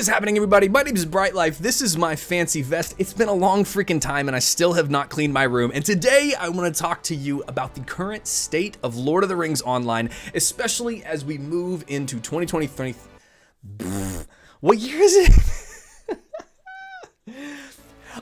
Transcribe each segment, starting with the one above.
What is happening, everybody? My name is Bright Life. This is my fancy vest. It's been a long freaking time and I still have not cleaned my room. And today I want to talk to you about the current state of Lord of the Rings Online, especially as we move into 2023. What year is it?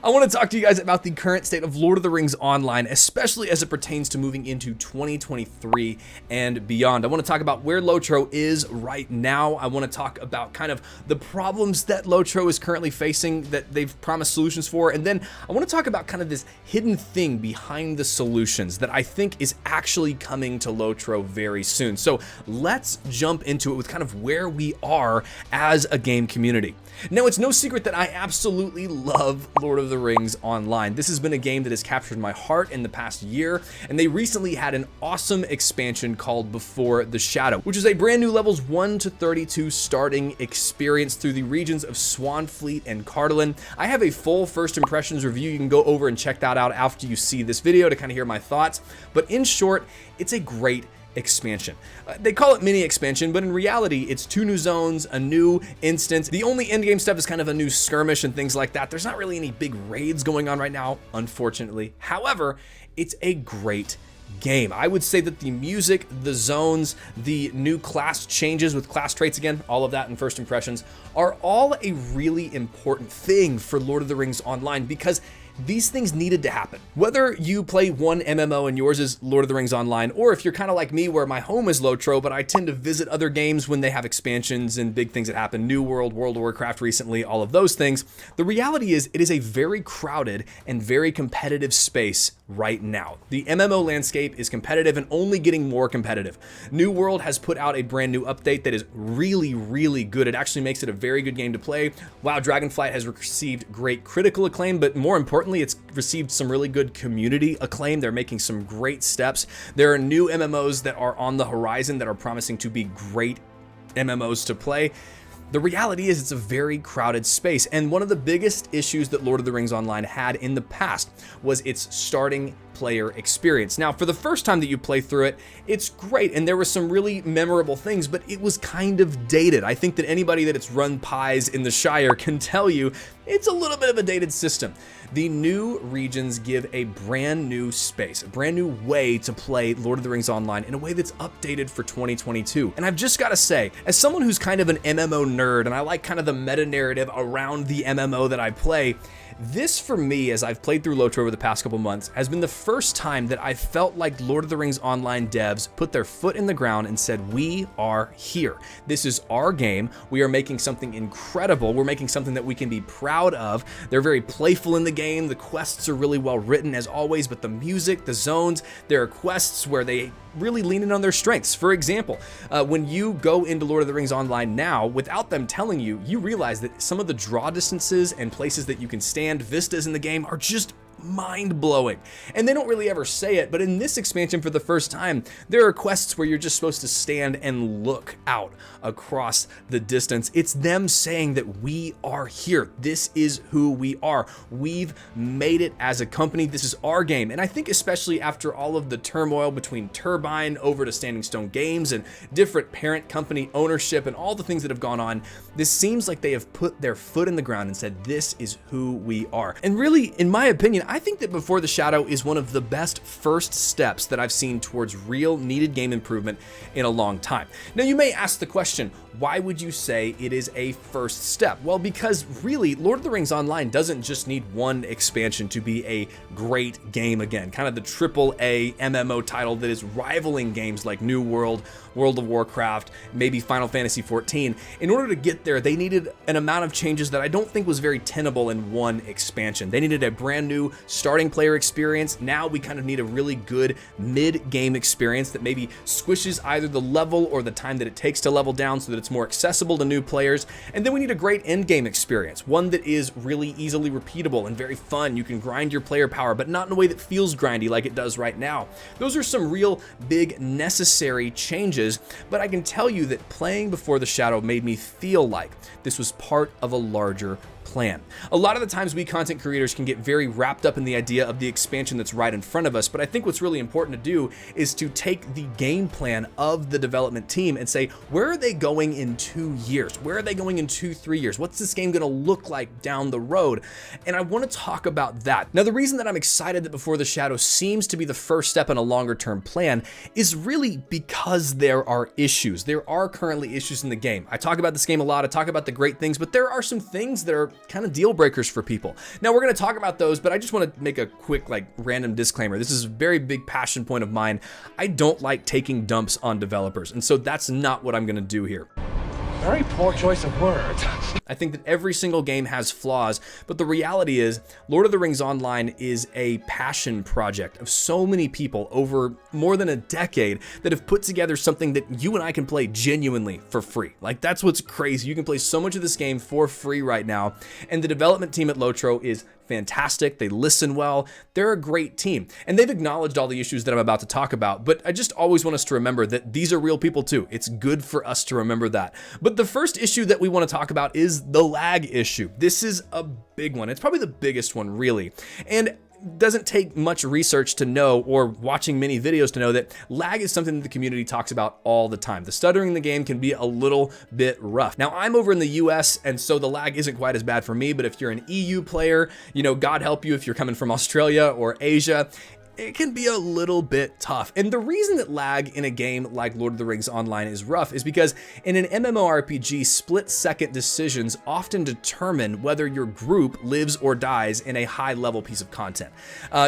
I want to talk to you guys about the current state of Lord of the Rings Online, especially as it pertains to moving into 2023 and beyond. I want to talk about where LOTRO is right now. I want to talk about kind of the problems that LOTRO is currently facing that they've promised solutions for. And then I want to talk about kind of this hidden thing behind the solutions that I think is actually coming to LOTRO very soon. So let's jump into it with kind of where we are as a game community. Now, it's no secret that I absolutely love Lord of the Rings Online. This has been a game that has captured my heart in the past year, and they recently had an awesome expansion called Before the Shadow, which is a brand new levels 1 to 32 starting experience through the regions of Swanfleet and Cardolan. I have a full first impressions review. You can go over and check that out after you see this video to kind of hear my thoughts. But in short, it's a great expansion. They call it mini expansion, but in reality, it's 2 new zones, a new instance. The only endgame stuff is kind of a new skirmish and things like that. There's not really any big raids going on right now, unfortunately. However, it's a great game. I would say that the music, the zones, the new class changes with class traits again, all of that in first impressions, are all a really important thing for Lord of the Rings Online because these things needed to happen. Whether you play one MMO and yours is Lord of the Rings Online, or if you're kind of like me where my home is LOTRO, but I tend to visit other games when they have expansions and big things that happen, New World, World of Warcraft recently, all of those things, the reality is it is a very crowded and very competitive space right now. The MMO landscape is competitive and only getting more competitive. New World has put out a brand new update that is really, really good. It actually makes it a very good game to play. WoW Dragonflight has received great critical acclaim, but more importantly, it's received some really good community acclaim. They're making some great steps. There are new MMOs that are on the horizon that are promising to be great MMOs to play. The reality is it's a very crowded space, and one of the biggest issues that Lord of the Rings Online had in the past was its starting player experience. Now, for the first time that you play through it, it's great, and there were some really memorable things, but it was kind of dated. I think that anybody that it's run pies in the Shire can tell you it's a little bit of a dated system. The new regions give a brand new space, a brand new way to play Lord of the Rings Online in a way that's updated for 2022. And I've just got to say, as someone who's kind of an MMO nerd, and I like kind of the meta narrative around the MMO that I play, this for me, as I've played through LOTRO over the past couple months, has been the first time that I felt like Lord of the Rings Online devs put their foot in the ground and said, we are here. This is our game. We are making something incredible. We're making something that we can be proud of. They're very playful in the game. The quests are really well written as always, but the music, the zones, there are quests where they really lean in on their strengths. For example, when you go into Lord of the Rings Online now, without them telling you, you realize that some of the draw distances and places that you can stand, vistas in the game, are just mind-blowing. And they don't really ever say it, but in this expansion for the first time, there are quests where you're just supposed to stand and look out across the distance. It's them saying that we are here. This is who we are. We've made it as a company. This is our game. And I think especially after all of the turmoil between Turbine over to Standing Stone Games and different parent company ownership and all the things that have gone on, this seems like they have put their foot in the ground and said, this is who we are. And really, in my opinion, I think that Before the Shadow is one of the best first steps that I've seen towards real needed game improvement in a long time. Now, you may ask the question, why would you say it is a first step? Well, because really, Lord of the Rings Online doesn't just need one expansion to be a great game again, kind of the AAA MMO title that is rivaling games like New World, World of Warcraft, maybe Final Fantasy XIV. In order to get there, they needed an amount of changes that I don't think was very tenable in one expansion. They needed a brand new starting player experience. Now we kind of need a really good mid-game experience that maybe squishes either the level or the time that it takes to level down so that it's more accessible to new players. And then we need a great end-game experience, one that is really easily repeatable and very fun. You can grind your player power, but not in a way that feels grindy like it does right now. Those are some real big necessary changes, but I can tell you that playing Before the Shadow made me feel like this was part of a larger plan. A lot of the times we content creators can get very wrapped up in the idea of the expansion that's right in front of us, but I think what's really important to do is to take the game plan of the development team and say, where are they going in 2 years? Where are they going in 2-3 years? What's this game gonna look like down the road? And I wanna talk about that. Now, the reason that I'm excited that Before the Shadow seems to be the first step in a longer term plan is really because there are issues. There are currently issues in the game. I talk about this game a lot, I talk about the great things, but there are some things that are kind of deal breakers for people. Now, we're gonna talk about those, but I just wanna make a quick, random disclaimer. This is a very big passion point of mine. I don't like taking dumps on developers, and so that's not what I'm gonna do here. Very poor choice of words. I think that every single game has flaws, but the reality is Lord of the Rings Online is a passion project of so many people over more than a decade that have put together something that you and I can play genuinely for free. That's what's crazy. You can play so much of this game for free right now, and the development team at LOTRO is fantastic. They listen well. They're a great team, and they've acknowledged all the issues that I'm about to talk about, but I just always want us to remember that these are real people too. It's good for us to remember that. But the first issue that we want to talk about is the lag issue. This is a big one. It's probably the biggest one, really. And doesn't take much research to know, or watching many videos to know, that lag is something that the community talks about all the time. The stuttering in the game can be a little bit rough. Now, I'm over in the US, and so the lag isn't quite as bad for me, but if you're an EU player, God help you if you're coming from Australia or Asia, it can be a little bit tough. And the reason that lag in a game like Lord of the Rings Online is rough is because in an MMORPG, split-second decisions often determine whether your group lives or dies in a high-level piece of content.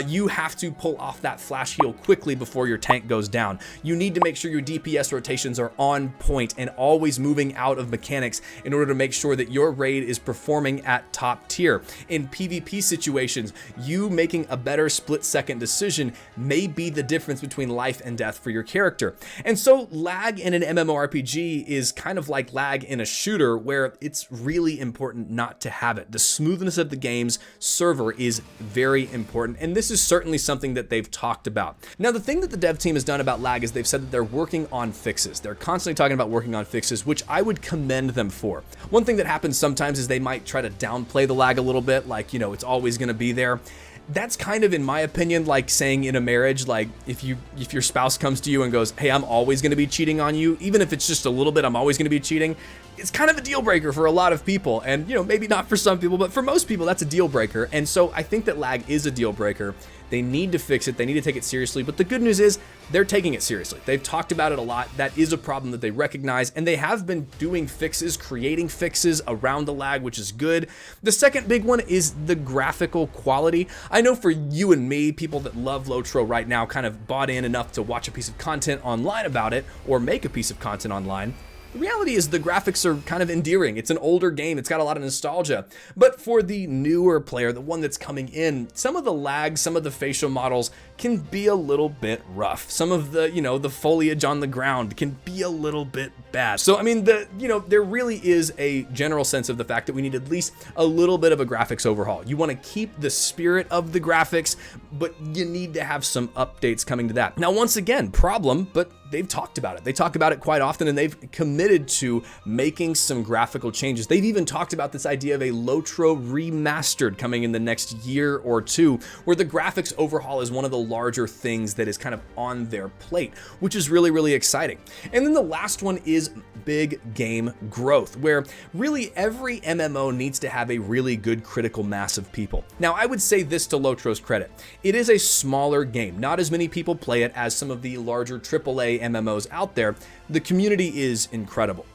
You have to pull off that flash heal quickly before your tank goes down. You need to make sure your DPS rotations are on point and always moving out of mechanics in order to make sure that your raid is performing at top tier. In PvP situations, you making a better split-second decision may be the difference between life and death for your character. And so lag in an MMORPG is kind of like lag in a shooter, where it's really important not to have it. The smoothness of the game's server is very important, and this is certainly something that they've talked about. Now, the thing that the dev team has done about lag is they've said that they're working on fixes. They're constantly talking about working on fixes, which I would commend them for. One thing that happens sometimes is they might try to downplay the lag a little bit, it's always going to be there. That's kind of, in my opinion, like saying in a marriage, if your spouse comes to you and goes, hey, I'm always going to be cheating on you, even if it's just a little bit, I'm always going to be cheating. It's kind of a deal breaker for a lot of people, and maybe not for some people, but for most people that's a deal breaker. And so I think that lag is a deal breaker. They need to fix it. They need to take it seriously. But the good news is they're taking it seriously. They've talked about it a lot. That is a problem that they recognize, and they have been doing fixes, creating fixes around the lag, which is good. The second big one is the graphical quality. I know for you and me, people that love LOTRO right now kind of bought in enough to watch a piece of content online about it, or make a piece of content online. The reality is the graphics are kind of endearing. It's an older game. It's got a lot of nostalgia. But for the newer player, the one that's coming in, some of the lag, some of the facial models can be a little bit rough. Some of the, the foliage on the ground can be a little bit bad. So, I mean, there really is a general sense of the fact that we need at least a little bit of a graphics overhaul. You want to keep the spirit of the graphics, but you need to have some updates coming to that. Now, once again, problem, but they've talked about it. They talk about it quite often, and they've committed to making some graphical changes. They've even talked about this idea of a LOTRO remastered coming in the next year or two, where the graphics overhaul is one of the larger things that is kind of on their plate, which is really, really exciting. And then the last one is big game growth, where really every MMO needs to have a really good critical mass of people. Now, I would say this to LOTRO's credit. It is a smaller game. Not as many people play it as some of the larger AAA MMOs out there. The community is incredible.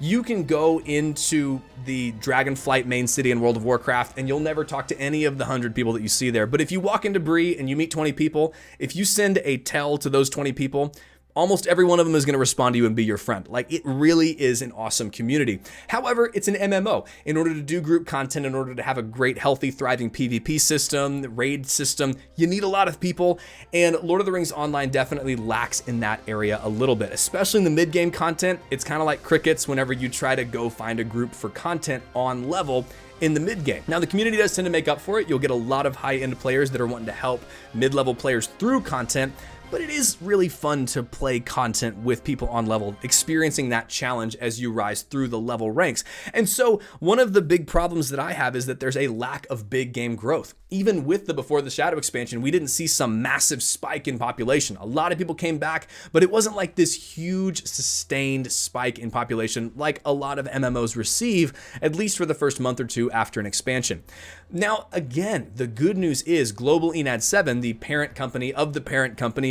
You can go into the Dragonflight main city in World of Warcraft and you'll never talk to any of the 100 people that you see there. But if you walk into Bree and you meet 20 people, if you send a tell to those 20 people, almost every one of them is going to respond to you and be your friend. It really is an awesome community. However, it's an MMO. In order to do group content, in order to have a great, healthy, thriving PvP system, raid system, you need a lot of people, and Lord of the Rings Online definitely lacks in that area a little bit, especially in the mid-game content. It's kind of like crickets whenever you try to go find a group for content on level in the mid game. Now, the community does tend to make up for it. You'll get a lot of high-end players that are wanting to help mid-level players through content, but it is really fun to play content with people on level, experiencing that challenge as you rise through the level ranks. And so one of the big problems that I have is that there's a lack of big game growth. Even with the Before the Shadow expansion, we didn't see some massive spike in population. A lot of people came back, but it wasn't like this huge sustained spike in population like a lot of MMOs receive, at least for the first month or two after an expansion. Now, again, the good news is Global Enad 7, the parent company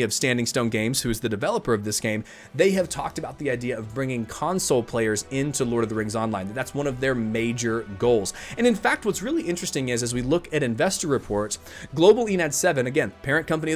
of Standing Stone Games, who is the developer of this game, they have talked about the idea of bringing console players into Lord of the Rings Online. That's one of their major goals. And in fact, what's really interesting is, as we look at investor reports, Global Enad 7, again, parent company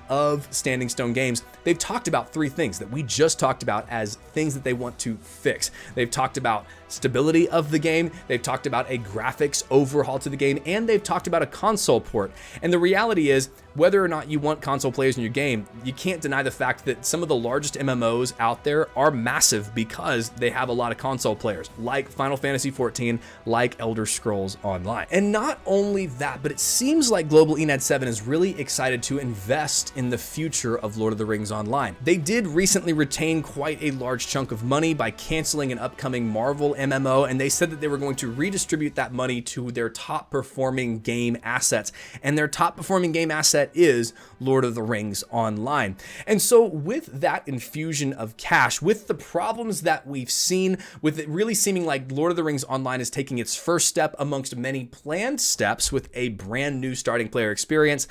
of Standing Stone Games, they've talked about three things that we just talked about as things that they want to fix. They've talked about stability of the game, they've talked about a graphics overhaul to the game, and they've talked about a console port. And the reality is, whether or not you want console players in your game, you can't deny the fact that some of the largest MMOs out there are massive because they have a lot of console players, like Final Fantasy XIV, like Elder Scrolls Online. And not only that, but it seems like Global Enad 7 is really excited to invest in the future of Lord of the Rings Online. They did recently retain quite a large chunk of money by canceling an upcoming Marvel MMO, and they said that they were going to redistribute that money to their top performing game assets. And their top performing game asset is Lord of the Rings Online. And so with that infusion of cash, with the problems that we've seen, with it really seeming like Lord of the Rings Online is taking its first step amongst many planned steps with a brand new starting player experience,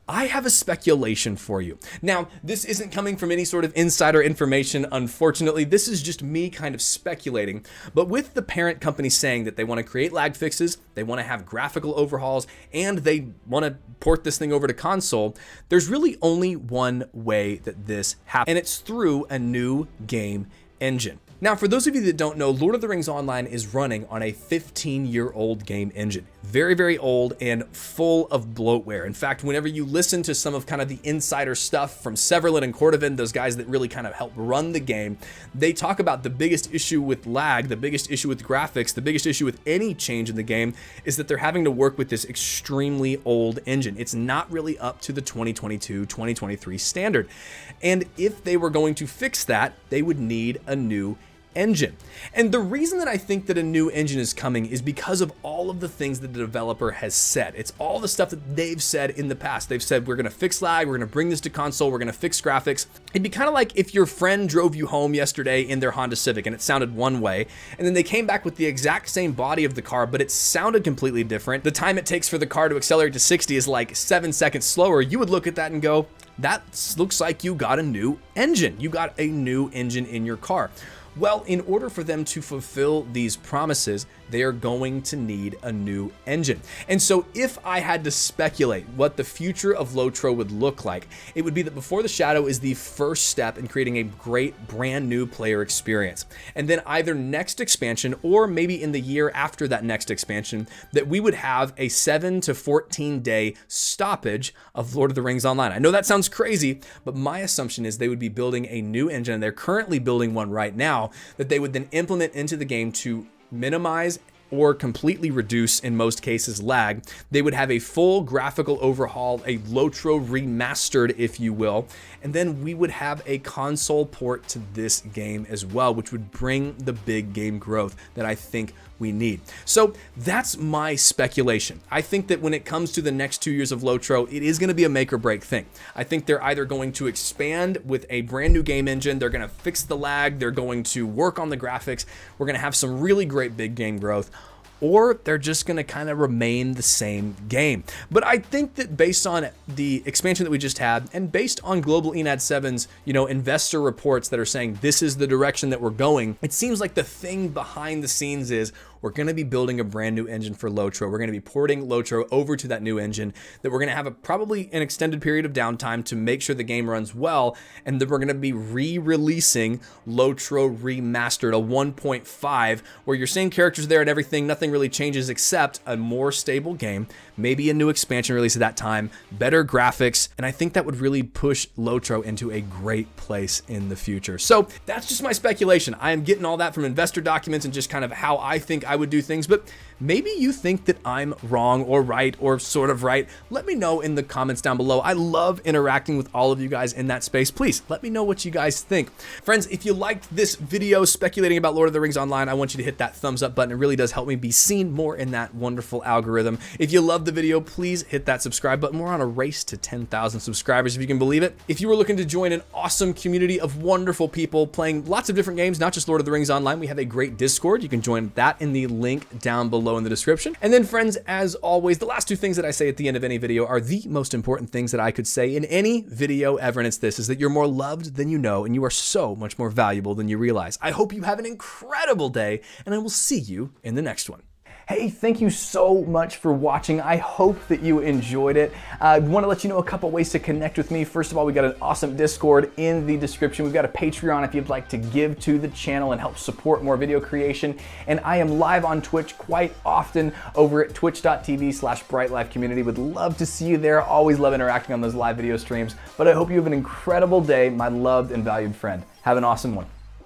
I have a speculation for you. Now, this isn't coming from any sort of insider information, unfortunately. This is just me kind of speculating. But with the parent company saying that they want to create lag fixes, they want to have graphical overhauls, and they want to port this thing over to console, there's really only one way that this happens, and it's through a new game engine. Now, for those of you that don't know, Lord of the Rings Online is running on a 15-year-old game engine. Very, very old and full of bloatware. In fact, whenever you listen to some of kind of the insider stuff from Severlin and Cordovan, those guys that really kind of help run the game, they talk about the biggest issue with lag, the biggest issue with graphics, the biggest issue with any change in the game is that they're having to work with this extremely old engine. It's not really up to the 2022, 2023 standard. And if they were going to fix that, they would need a new engine. And the reason that I think that a new engine is coming is because of all of the things that the developer has said. It's all the stuff that they've said in the past. They've said, we're going to fix lag, we're going to bring this to console, we're going to fix graphics. It'd be kind of like if your friend drove you home yesterday in their Honda Civic and it sounded one way, and then they came back with the exact same body of the car, but it sounded completely different. The time it takes for the car to accelerate to 60 is like 7 seconds slower. You would look at that and go, that looks like you got a new engine. You got a new engine in your car. Well, in order for them to fulfill these promises, they are going to need a new engine. And so if I had to speculate what the future of LOTRO would look like, it would be that Before the Shadow is the first step in creating a great brand new player experience. And then either next expansion or maybe in the year after that next expansion, that we would have a 7 to 14 day stoppage of Lord of the Rings Online. I know that sounds crazy, but my assumption is they would be building a new engine, and they're currently building one right now, that they would then implement into the game to minimize or completely reduce, in most cases, lag. They would have a full graphical overhaul, a LOTRO remastered, if you will, and then we would have a console port to this game as well, which would bring the big game growth that I think we need. So that's my speculation. I think that when it comes to the next 2 years of LOTRO, it is going to be a make or break thing. I think they're either going to expand with a brand new game engine, they're going to fix the lag, they're going to work on the graphics, we're going to have some really great big game growth, or they're just going to kind of remain the same game. But I think that based on the expansion that we just had, and based on Global Enad 7's, investor reports that are saying this is the direction that we're going, it seems like the thing behind the scenes is we're going to be building a brand new engine for LOTRO. We're going to be porting LOTRO over to that new engine, that we're going to have probably an extended period of downtime to make sure the game runs well, and then we're going to be re-releasing LOTRO Remastered, a 1.5, where your same characters there and everything, nothing really changes except a more stable game, maybe a new expansion release at that time, better graphics, and I think that would really push LOTRO into a great place in the future. So that's just my speculation. I am getting all that from investor documents and just kind of how I think I I would do things, but maybe you think that I'm wrong or right or sort of right. Let me know in the comments down below. I love interacting with all of you guys in that space. Please let me know what you guys think. Friends, if you liked this video speculating about Lord of the Rings Online, I want you to hit that thumbs up button. It really does help me be seen more in that wonderful algorithm. If you love the video, please hit that subscribe button. We're on a race to 10,000 subscribers, if you can believe it. If you were looking to join an awesome community of wonderful people playing lots of different games, not just Lord of the Rings Online, we have a great Discord. You can join that in the link down below in the description. And then friends, as always, the last two things that I say at the end of any video are the most important things that I could say in any video ever, and it's this, is that you're more loved than you know, and you are so much more valuable than you realize. I hope you have an incredible day, and I will see you in the next one. Hey, thank you so much for watching. I hope that you enjoyed it. I want to let you know a couple ways to connect with me. First of all, we got an awesome Discord in the description. We've got a Patreon if you'd like to give to the channel and help support more video creation. And I am live on Twitch quite often over at twitch.tv/brightlifecommunity. Would love to see you there. Always love interacting on those live video streams. But I hope you have an incredible day, my loved and valued friend. Have an awesome one.